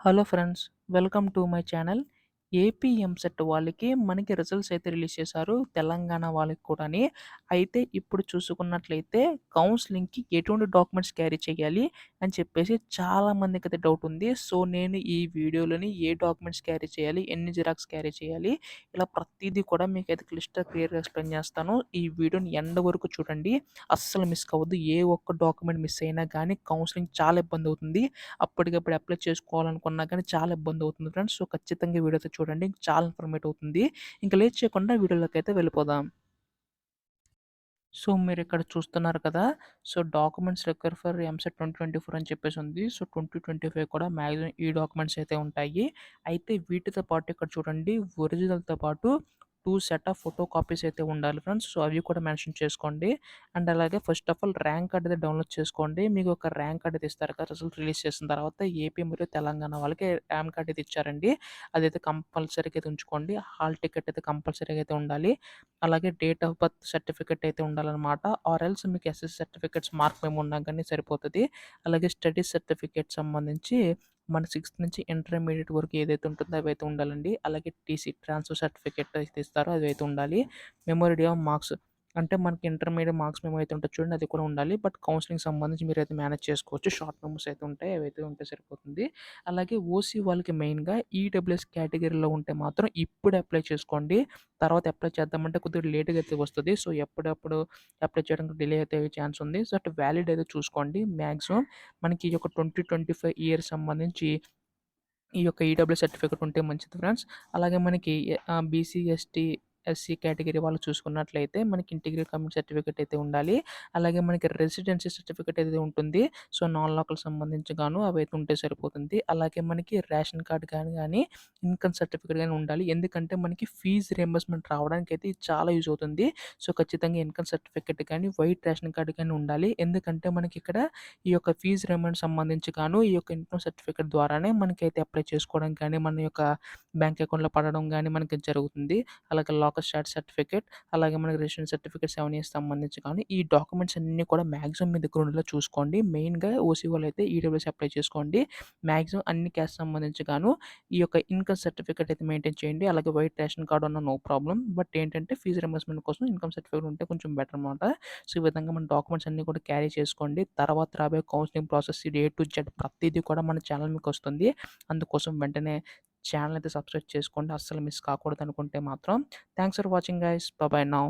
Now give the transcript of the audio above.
Hello friends, welcome to my channel. AP EAMCET వాళ్ళకి మనకి results అయితే రిలీజ్ చేశారు. తెలంగాణ వాళ్ళకి కూడాని. అయితే ఇప్పుడు చూసుకున్నట్లయితే కౌన్సెలింగ్‌కి ఎటువంటి డాక్యుమెంట్స్ క్యారీ చేయాలి అని చెప్పేసి చాలా మందికైతే డౌట్ ఉంది. సో, నేను ఈ వీడియోలోని ఏ డాక్యుమెంట్స్ క్యారీ చేయాలి, ఎన్ని జిరాక్స్ క్యారీ చేయాలి, ఇలా ప్రతీదీ కూడా మీకైతే క్లియర్‌గా ఎక్స్‌ప్లెయిన్ చేస్తాను. ఈ వీడియోని ఎండ్ వరకు చూడండి. అస్సలు మిస్ అవ్వద్దు. ఏ ఒక్క డాక్యుమెంట్ మిస్ అయినా గానీ కౌన్సెలింగ్ చాలా ఇబ్బందవుతుంది. అప్పటికప్పుడు అప్లై చేసుకోవాలనుకున్నా కానీ చాలా ఇబ్బందవుతుంది ఫ్రెండ్స్. సో, ఖచ్చితంగా వీడియో అయితే చూడండి. చాలా ఇన్ఫర్మేటివ్ అవుతుంది. ఇంక లేట్ చేయకుండా వీడియోలోకైతే వెళ్ళిపోదాం. సో, మీరిక్కడ చూస్తున్నారు కదా! So, documents required for EAMCET 2024 అని చెప్పేసి ఉంది. సో, 2025 కూడా మాక్సిమం ఈ డాక్యుమెంట్స్ అయితే ఉంటాయి. అయితే వీటితో పాటు ఇక్కడ చూడండి, ఒరిజినల్‌తో పాటు 2 సెట్ ఆఫ్ ఫోటో కాపీస్ అయితే ఉండాలి ఫ్రెండ్స్. సో, అవి కూడా మెన్షన్ చేసుకోండి. అండ్ అలాగే first of all rank card అయితే డౌన్‌లోడ్ చేసుకోండి. మీకు ఒక ర్యాంక్ కార్డ్ అయితే ఇస్తారు కదా! రిజల్ట్ రిలీజ్ చేసిన తర్వాత ఏపీ మరియు తెలంగాణ వాళ్ళకి ర్యాంక్ కార్డ్ అయితే ఇచ్చారండి. అదైతే కంపల్సరీగా అయితే ఉంచుకోండి. హాల్ టికెట్ అయితే కంపల్సరీగా అయితే ఉండాలి. అలాగే డేట్ ఆఫ్ బర్త్ సర్టిఫికేట్ అయితే ఉండాలనమాట. ఆర్ ఎల్స్ మీకు ఎస్ఎస్‌సి సర్టిఫికేట్స్ మార్క్ మెమో ఉన్నా గానీ సరిపోతది. అలాగే స్టడీ సర్టిఫికేట్ సంబంధించి మన సిక్స్త్ నుంచి ఇంటర్మీడియేట్ వరకు ఏదైతే ఉంటుందో అవైతే ఉండాలండి. అలాగే టీసీ ట్రాన్స్‌ఫర్ సర్టిఫికేట్ అయితే ఇస్తారో అదైతే ఉండాలి. మెమోరీ డే ఆఫ్ మార్క్స్ అంటే మనకి ఇంటర్మీడియేట్ మార్క్స్ మెమో అయితే ఉంటది చూడండి, అది కూడా ఉండాలి. బట్ కౌన్సెలింగ్ సంబంధించి మీరైతే మేనేజ్ చేసుకోవచ్చు. షార్ట్ మెమోస్ అయితే ఉంటాయి. అవైతే ఉంటే సరిపోతుంది. అలాగే ఓసీ వాళ్ళకి మెయిన్‌గా ఈడబ్ల్యూఎస్ కేటగిరీలో ఉంటే మాత్రం ఇప్పుడే అప్లై చేసుకోండి. తర్వాత అప్లై చేద్దామంటే కొద్దిగా లేట్‌గా అయితే వస్తది. సో, ఎప్పుడప్పుడు అప్లై చేయడానికి డిలే అయితే అయ్యే ఛాన్స్ ఉంది. సో, అటు వ్యాలిడ్ అయితే చూసుకోండి. మాక్సిమం మనకి ఈ యొక్క 2025 ఇయర్ సంబంధించి ఈ యొక్క ఈడబ్ల్యూ సర్టిఫికేట్ ఉంటే మంచిది ఫ్రెండ్స్. అలాగే మనకి బీసీ, ఎస్టీ, ఎస్సీ కేటగిరీ వాళ్ళు చూసుకున్నట్లయితే మనకి ఇంటిగ్రేటెడ్ కమ్యూనిటీ సర్టిఫికేట్ అయితే ఉండాలి. అలాగే మనకి రెసిడెన్సీ సర్టిఫికేట్ అయితే ఉంటుంది. సో, నాన్ లోకల్ సంబంధించి గాను అవైతే ఉంటే సరిపోతుంది. అలాగే మనకి రేషన్ కార్డ్ గాని ఇన్‌కమ్ సర్టిఫికేట్ గాని ఉండాలి. ఎందుకంటే మనకి ఫీజ్ రీయింబర్స్‌మెంట్ రావడానికైతే ఇది చాలా యూజ్ అవుతుంది. సో, ఖచ్చితంగా ఇన్‌కమ్ సర్టిఫికేట్ గాని, వైట్ రేషన్ కార్డ్ గాని ఉండాలి. ఎందుకంటే మనకిక్కడ ఈ యొక్క ఫీజ్ రీయింబర్స్‌మెంట్ సంబంధించి గాను ఈ యొక్క ఇన్‌కమ్ సర్టిఫికేట్ ద్వారానే మనకైతే అప్లై చేసుకోవడం గాని, మన యొక్క బ్యాంక్ అకౌంట్‌లో పడడం గాని మనకి జరుగుతుంది. అలాగే లోకల్ స్టాట్ సర్టిఫికేట్, అలాగే మనకి రెసిడెన్స్ సర్టిఫికేట్ 7 ఇయర్స్ సంబంధించి కానీ ఈ డాక్యుమెంట్స్ అన్నీ కూడా మాక్సిమం మీ దగ్గర ఉండేలా చూసుకోండి. మెయిన్‌గా ఓసీ వాళ్ళైతే ఈడబ్ల్యూఎస్ అప్లై చేసుకోండి. మాక్సిమం అన్ని క్యాస్ట్ సంబంధించి గాను ఈ యొక్క ఇన్‌కమ్ సర్టిఫికేట్ అయితే మెయింటైన్ చేయండి. అలాగే వైట్ రేషన్ కార్డ్ ఉన్నా నో ప్రాబ్లమ్. బట్ ఏంటంటే ఫీజ్ రీయింబర్స్‌మెంట్ కోసం ఇన్‌కమ్ సర్టిఫికేట్ ఉంటే కొంచెం బెటర్ అనమాట. సో, ఈ విధంగా మన డాక్యుమెంట్స్ అన్నీ కూడా క్యారీ చేసుకోండి. తర్వాత రాబోయే కౌన్సెలింగ్ ప్రాసెస్ ఇది ఏ టు జెడ్ ప్రతీదీ కూడా మన ఛానల్ మీకొస్తుంది. అందుకోసం వెంటనే ఛానల్ అయితే సబ్స్క్రైబ్ చేసుకోండి. అస్సలు మిస్ కాకూడదనుకుంటే మాత్రం. Thanks for watching guys. By by now.